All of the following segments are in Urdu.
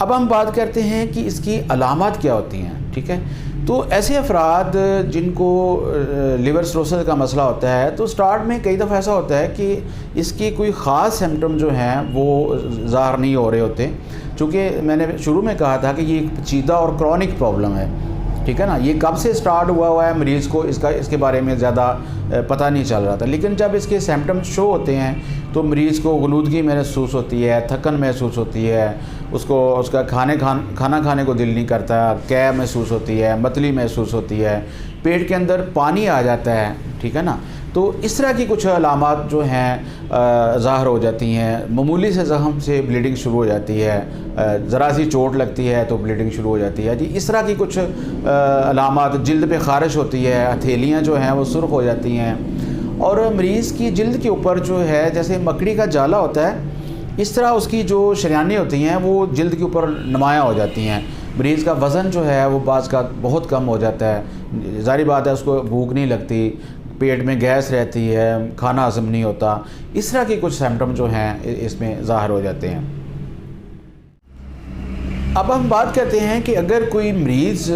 اب ہم بات کرتے ہیں کہ اس کی علامات کیا ہوتی ہیں. ٹھیک ہے, تو ایسے افراد جن کو لیور سروسس کا مسئلہ ہوتا ہے تو سٹارٹ میں کئی دفعہ ایسا ہوتا ہے کہ اس کی کوئی خاص سمٹم جو ہیں وہ ظاہر نہیں ہو رہے ہوتے, چونکہ میں نے شروع میں کہا تھا کہ یہ ایک پیچیدہ اور کرونک پرابلم ہے. ٹھیک ہے نا, یہ کب سے سٹارٹ ہوا ہے مریض کو اس کے بارے میں زیادہ پتہ نہیں چل رہا تھا, لیکن جب اس کے سمٹمز شو ہوتے ہیں تو مریض کو غنودگی محسوس ہوتی ہے, تھکن محسوس ہوتی ہے, اس کا کھانا کھانے کو دل نہیں کرتا, قے محسوس ہوتی ہے, متلی محسوس ہوتی ہے, پیٹ کے اندر پانی آ جاتا ہے. ٹھیک ہے نا, تو اس طرح کی کچھ علامات جو ہیں ظاہر ہو جاتی ہیں. معمولی سے زخم سے بلیڈنگ شروع ہو جاتی ہے, ذرا سی چوٹ لگتی ہے تو بلیڈنگ شروع ہو جاتی ہے. جی اس طرح کی کچھ علامات, جلد پہ خارش ہوتی ہے, ہتھیلیاں جو ہیں وہ سرخ ہو جاتی ہیں, اور مریض کی جلد کے اوپر جو ہے جیسے مکڑی کا جالا ہوتا ہے اس طرح اس کی جو شریانیں ہوتی ہیں وہ جلد کے اوپر نمایاں ہو جاتی ہیں. مریض کا وزن جو ہے وہ بعض کا بہت کم ہو جاتا ہے. ظاہری بات ہے اس کو بھوک نہیں لگتی, پیٹ میں گیس رہتی ہے, کھانا ہضم نہیں ہوتا. اس طرح کے کچھ سمٹم جو ہیں اس میں ظاہر ہو جاتے ہیں. اب ہم بات کرتے ہیں کہ اگر کوئی مریض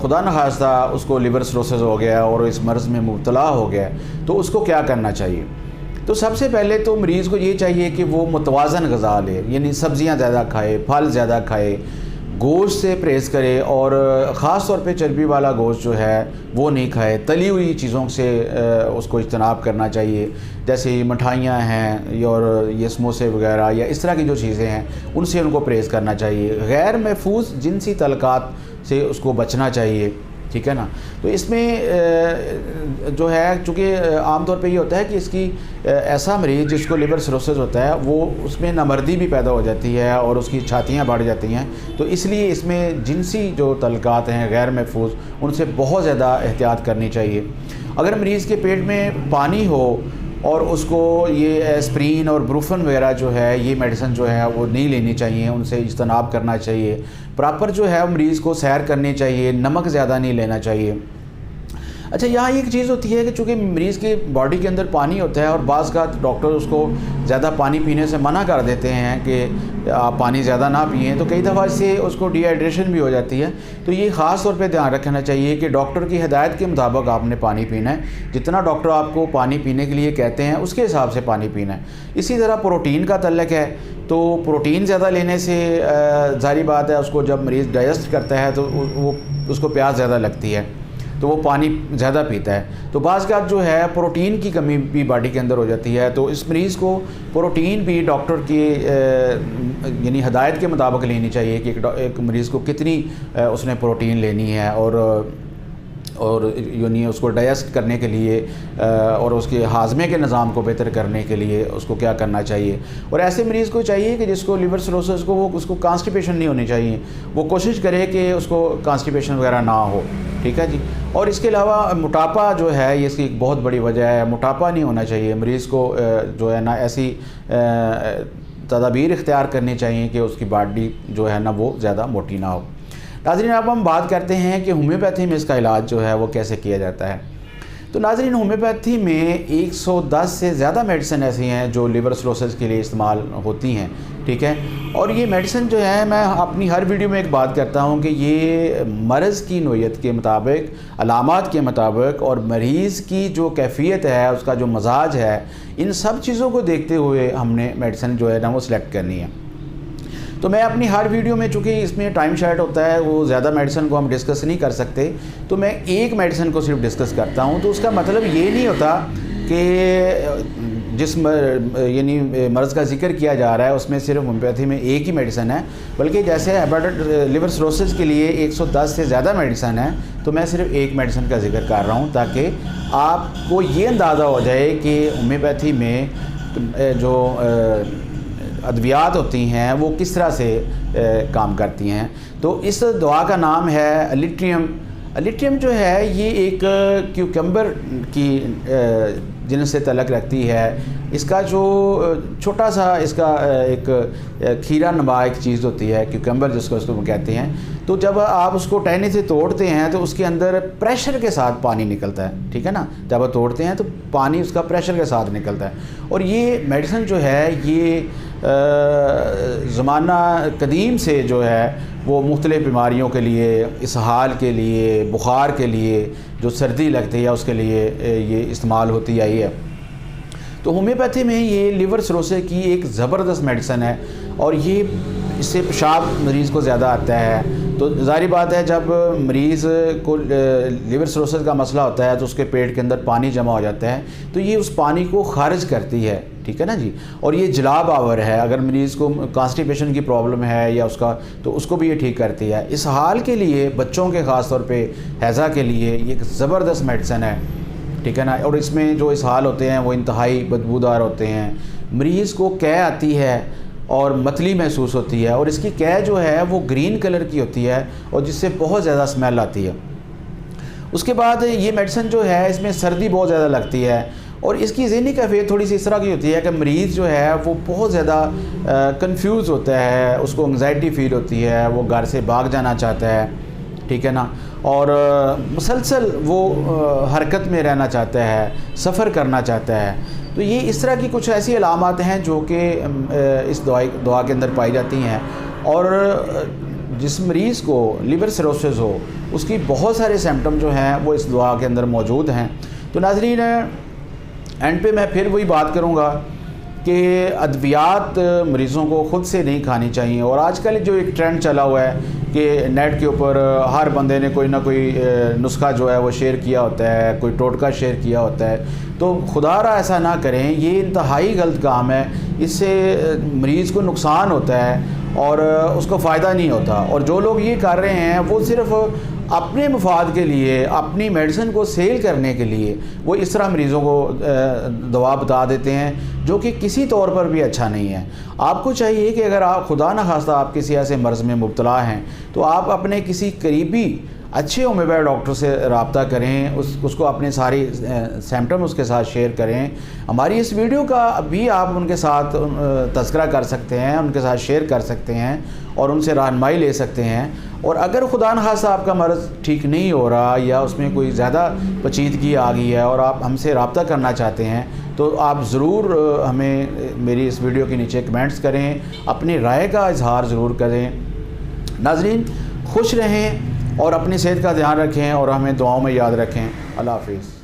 خدا نخواستہ اس کو لیور سروسس ہو گیا اور اس مرض میں مبتلا ہو گیا تو اس کو کیا کرنا چاہیے. تو سب سے پہلے تو مریض کو یہ چاہیے کہ وہ متوازن غذا لے, یعنی سبزیاں زیادہ کھائے, پھل زیادہ کھائے, گوشت سے پرہیز کرے, اور خاص طور پہ چربی والا گوشت جو ہے وہ نہیں کھائے. تلی ہوئی چیزوں سے اس کو اجتناب کرنا چاہیے, جیسے مٹھائیاں ہیں اور یہ سموسے وغیرہ یا اس طرح کی جو چیزیں ہیں ان سے ان کو پرہیز کرنا چاہیے. غیر محفوظ جنسی تعلقات سے اس کو بچنا چاہیے. ٹھیک ہے نا, تو اس میں جو ہے چونکہ عام طور پہ یہ ہوتا ہے کہ اس کی ایسا مریض جس کو لیور سروسس ہوتا ہے وہ اس میں نامردی بھی پیدا ہو جاتی ہے اور اس کی چھاتیاں بڑھ جاتی ہیں. تو اس لیے اس میں جنسی جو تعلقات ہیں غیر محفوظ ان سے بہت زیادہ احتیاط کرنی چاہیے. اگر مریض کے پیٹ میں پانی ہو اور اس کو یہ ایسپرین اور بروفن وغیرہ جو ہے یہ میڈیسن جو ہے وہ نہیں لینی چاہیے, ان سے اجتناب کرنا چاہیے. پراپر جو ہے مریض کو سیر کرنی چاہیے, نمک زیادہ نہیں لینا چاہیے. اچھا, یہاں ایک چیز ہوتی ہے کہ چونکہ مریض کے باڈی کے اندر پانی ہوتا ہے اور بعض کا ڈاکٹر اس کو زیادہ پانی پینے سے منع کر دیتے ہیں کہ آپ پانی زیادہ نہ پئیں, تو کئی دفعہ اس سے اس کو ڈی ہائیڈریشن بھی ہو جاتی ہے. تو یہ خاص طور پہ دھیان رکھنا چاہیے کہ ڈاکٹر کی ہدایت کے مطابق آپ نے پانی پینا ہے, جتنا ڈاکٹر آپ کو پانی پینے کے لیے کہتے ہیں اس کے حساب سے پانی پینا ہے. اسی طرح پروٹین کا تعلق ہے, تو پروٹین زیادہ لینے سے ظاہری بات ہے اس کو جب مریض ڈائجسٹ کرتا ہے تو وہ اس کو پیاس زیادہ لگتی ہے تو وہ پانی زیادہ پیتا ہے. تو بعض کا جو ہے پروٹین کی کمی بھی باڈی کے اندر ہو جاتی ہے, تو اس مریض کو پروٹین بھی ڈاکٹر کی یعنی ہدایت کے مطابق لینی چاہیے کہ ایک مریض کو کتنی اس نے پروٹین لینی ہے, اور یعنی اس کو ڈائجسٹ کرنے کے لیے اور اس کے ہاضمے کے نظام کو بہتر کرنے کے لیے اس کو کیا کرنا چاہیے. اور ایسے مریض کو چاہیے کہ جس کو لیور سروسس کو اس کو کانسٹیپیشن نہیں ہونی چاہیے, وہ کوشش کرے کہ اس کو کانسٹیپیشن وغیرہ نہ ہو. ٹھیک ہے جی. اور اس کے علاوہ موٹاپا جو ہے یہ اس کی ایک بہت بڑی وجہ ہے. موٹاپا نہیں ہونا چاہیے مریض کو, جو ہے نا ایسی تدابیر اختیار کرنی چاہیے کہ اس کی باڈی جو ہے نا وہ زیادہ موٹی نہ ہو. ناظرین, اب ہم بات کرتے ہیں کہ ہومیوپیتھی میں اس کا علاج جو ہے وہ کیسے کیا جاتا ہے. تو ناظرین, ہومیوپیتھی میں 110 سے زیادہ میڈیسن ایسی ہیں جو لیور سروسس کے لیے استعمال ہوتی ہیں. ٹھیک ہے, اور یہ میڈیسن جو ہے میں اپنی ہر ویڈیو میں ایک بات کرتا ہوں کہ یہ مرض کی نوعیت کے مطابق, علامات کے مطابق اور مریض کی جو کیفیت ہے, اس کا جو مزاج ہے, ان سب چیزوں کو دیکھتے ہوئے ہم نے میڈیسن جو ہے نا وہ سلیکٹ کرنی ہے. تو میں اپنی ہر ویڈیو میں چونکہ اس میں ٹائم شارٹ ہوتا ہے, وہ زیادہ میڈیسن کو ہم ڈسکس نہیں کر سکتے, تو میں ایک میڈیسن کو صرف ڈسکس کرتا ہوں. تو اس کا مطلب یہ نہیں ہوتا کہ جس یعنی مرض کا ذکر کیا جا رہا ہے اس میں صرف ہومیوپیتھی میں ایک ہی میڈیسن ہے, بلکہ جیسے لیور سروسس کے لیے 110 سے زیادہ میڈیسن ہے, تو میں صرف ایک میڈیسن کا ذکر کر رہا ہوں تاکہ آپ کو یہ اندازہ ہو جائے کہ ہومیوپیتھی میں جو ادویات ہوتی ہیں وہ کس طرح سے کام کرتی ہیں. تو اس دوا کا نام ہے الیٹریم. الیٹریم جو ہے یہ ایک کیوکمبر کی جنس سے تعلق رکھتی ہے. اس کا جو چھوٹا سا اس کا ایک کھیرا نما ایک چیز ہوتی ہے, کیوکمبر جس کو اس کو کہتے ہیں. تو جب آپ اس کو ٹہنی سے توڑتے ہیں تو اس کے اندر پریشر کے ساتھ پانی نکلتا ہے. ٹھیک ہے نا, جب آپ توڑتے ہیں تو پانی اس کا پریشر کے ساتھ نکلتا ہے. اور یہ میڈیسن جو ہے یہ زمانہ قدیم سے جو ہے وہ مختلف بیماریوں کے لیے، اسہال کے لیے، بخار کے لیے، جو سردی لگتی ہے اس کے لیے یہ استعمال ہوتی آئی ہے۔ تو ہومیوپیتھی میں یہ لیور سروسس کی ایک زبردست میڈیسن ہے، اور یہ اس سے پیشاب مریض کو زیادہ آتا ہے، تو ظاہری بات ہے جب مریض کو لیور سروسس کا مسئلہ ہوتا ہے تو اس کے پیٹ کے اندر پانی جمع ہو جاتا ہے، تو یہ اس پانی کو خارج کرتی ہے، ٹھیک ہے نا جی۔ اور یہ جلاب آور ہے، اگر مریض کو کانسٹیپیشن کی پرابلم ہے یا اس کو بھی یہ ٹھیک کرتی ہے۔ اسہال کے لیے، بچوں کے خاص طور پہ ہیضہ کے لیے یہ ایک زبردست میڈیسن ہے، ٹھیک ہے نا۔ اور اس میں جو اسہال ہوتے ہیں وہ انتہائی بدبودار ہوتے ہیں، مریض کو قے آتی ہے اور متلی محسوس ہوتی ہے، اور اس کی قے جو ہے وہ گرین کلر کی ہوتی ہے اور جس سے بہت زیادہ اسمیل آتی ہے۔ اس کے بعد یہ میڈیسن جو ہے اس میں سردی بہت زیادہ لگتی ہے، اور اس کی ذہنی کیفیت تھوڑی سی اس طرح کی ہوتی ہے کہ مریض جو ہے وہ بہت زیادہ کنفیوز ہوتا ہے، اس کو انگزائٹی فیل ہوتی ہے، وہ گھر سے بھاگ جانا چاہتا ہے، ٹھیک ہے نا، اور مسلسل وہ حرکت میں رہنا چاہتا ہے، سفر کرنا چاہتا ہے۔ تو یہ اس طرح کی کچھ ایسی علامات ہیں جو کہ اس دعا کے اندر پائی جاتی ہیں، اور جس مریض کو لیور سروسس ہو اس کی بہت سارے سمپٹم جو ہیں وہ اس دعا کے اندر موجود ہیں۔ تو ناظرین، اینڈ پہ میں پھر وہی بات کروں گا کہ ادویات مریضوں کو خود سے نہیں کھانی چاہیے، اور آج کل جو ایک ٹرینڈ چلا ہوا ہے کہ نیٹ کے اوپر ہر بندے نے کوئی نہ کوئی نسخہ جو ہے وہ شیئر کیا ہوتا ہے، کوئی ٹوٹکا شیئر کیا ہوتا ہے، تو خدا را ایسا نہ کریں، یہ انتہائی غلط کام ہے، اس سے مریض کو نقصان ہوتا ہے اور اس کو فائدہ نہیں ہوتا۔ اور جو لوگ یہ کر رہے ہیں وہ صرف اپنے مفاد کے لیے، اپنی میڈیسن کو سیل کرنے کے لیے وہ اس طرح مریضوں کو دوا بتا دیتے ہیں، جو کہ کسی طور پر بھی اچھا نہیں ہے۔ آپ کو چاہیے کہ اگر آپ خدا نہ خواستہ آپ کسی ایسے مرض میں مبتلا ہیں تو آپ اپنے کسی قریبی اچھے ہومیوپیتھ ڈاکٹر سے رابطہ کریں، اس کو اپنے ساری سمپٹم اس کے ساتھ شیئر کریں۔ ہماری اس ویڈیو کا بھی آپ ان کے ساتھ تذکرہ کر سکتے ہیں، ان کے ساتھ شیئر کر سکتے ہیں اور ان سے رہنمائی لے سکتے ہیں۔ اور اگر خدا نخواستہ آپ کا مرض ٹھیک نہیں ہو رہا یا اس میں کوئی زیادہ پیچیدگی آ گئی ہے اور آپ ہم سے رابطہ کرنا چاہتے ہیں تو آپ ضرور ہمیں میری اس ویڈیو کے نیچے کمنٹس کریں، اپنی رائے کا اظہار ضرور کریں۔ ناظرین، خوش رہیں اور اپنی صحت کا دھیان رکھیں اور ہمیں دعاؤں میں یاد رکھیں۔ اللہ حافظ۔